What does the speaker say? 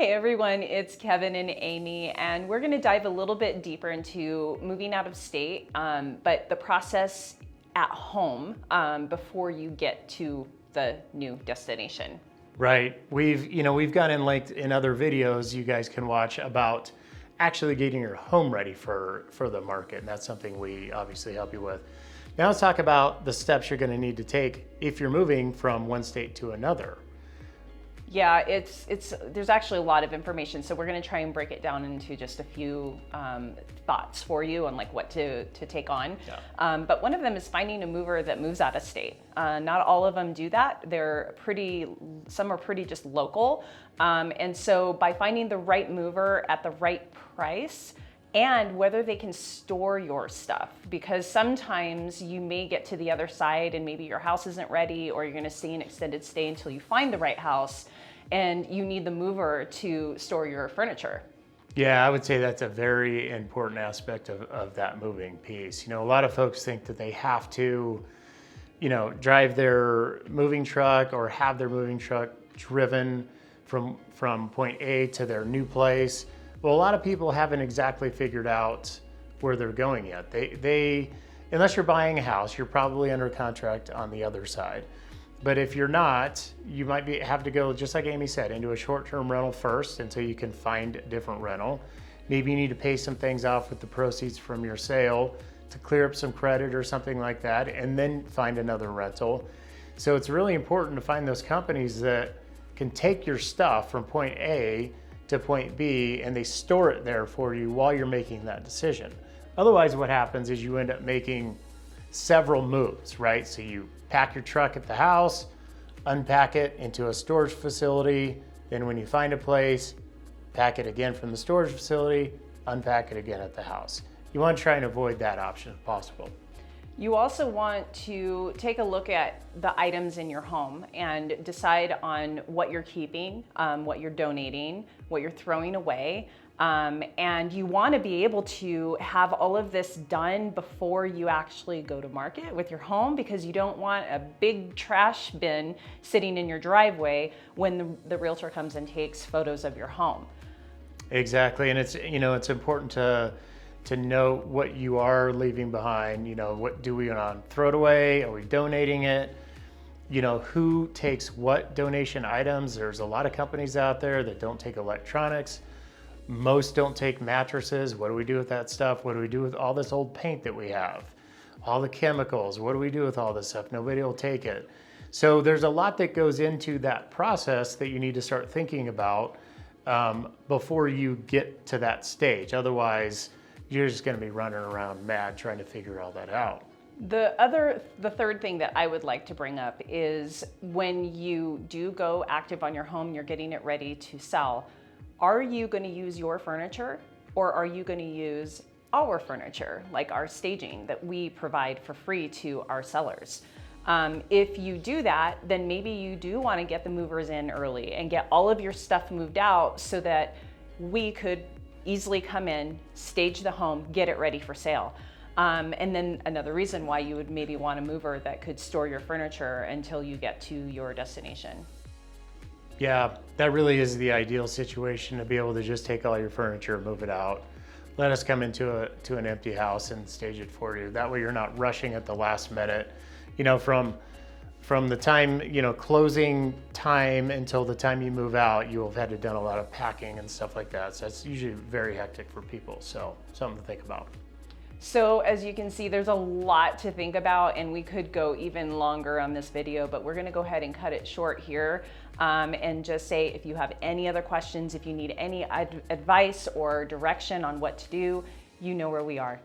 Hey everyone, it's Kevin and Amy, and we're going to dive a little bit deeper into moving out of state, but the process at home before you get to the new destination. Right. We've gone in length in other videos you guys can watch about actually getting your home ready for the market, and that's something we obviously help you with. Now let's talk about the steps you're going to need to take if you're moving from one state to another. Yeah, there's actually a lot of information, so we're going to try and break it down into just a few thoughts for you on like what to take on. Yeah. But one of them is finding a mover that moves out of state. Not all of them do that. Some are pretty just local. And so by finding the right mover at the right price, and whether they can store your stuff, because sometimes you may get to the other side and maybe your house isn't ready, or you're going to stay in extended stay until you find the right house, and you need the mover to store your furniture. Yeah, I would say that's a very important aspect of that moving piece. A lot of folks think that they have to, drive their moving truck or have their moving truck driven from point A to their new place. Well, a lot of people haven't exactly figured out where they're going yet. They unless you're buying a house, you're probably under contract on the other side. But if you're not, you might have to go, just like Amy said, into a short-term rental first until you can find a different rental. Maybe you need to pay some things off with the proceeds from your sale to clear up some credit or something like that, and then find another rental. So it's really important to find those companies that can take your stuff from point A to point B, and they store it there for you while you're making that decision. Otherwise, what happens is you end up making several moves, right? So you pack your truck at the house, unpack it into a storage facility, then when you find a place, pack it again from the storage facility, unpack it again at the house. You want to try and avoid that option if possible. You also want to take a look at the items in your home and decide on what you're keeping, what you're donating, what you're throwing away. And you want to be able to have all of this done before you actually go to market with your home, because you don't want a big trash bin sitting in your driveway when the realtor comes and takes photos of your home. Exactly, and it's important to know what you are leaving behind. What do we want to throw it away? Are we donating it? Who takes what donation items? There's a lot of companies out there that don't take electronics. Most don't take mattresses. What do we do with that stuff? What do we do with all this old paint that we have? All the chemicals, what do we do with all this stuff? Nobody will take it. So there's a lot that goes into that process that you need to start thinking about before you get to that stage. Otherwise, you're just going to be running around mad trying to figure all that out. The third thing that I would like to bring up is when you do go active on your home, you're getting it ready to sell. Are you going to use your furniture, or are you going to use our furniture, like our staging that we provide for free to our sellers? If you do that, then maybe you do want to get the movers in early and get all of your stuff moved out so that we could easily come in, stage the home, get it ready for sale. And then another reason why you would maybe want a mover that could store your furniture until you get to your destination. Yeah, that really is the ideal situation, to be able to just take all your furniture, move it out. Let us come into an empty house and stage it for you. That way you're not rushing at the last minute. From the time, closing time until the time you move out, you'll have had to done a lot of packing and stuff like that. So that's usually very hectic for people. So something to think about. So as you can see, there's a lot to think about, and we could go even longer on this video, but we're going to go ahead and cut it short here and just say, if you have any other questions, if you need any advice or direction on what to do, you know where we are.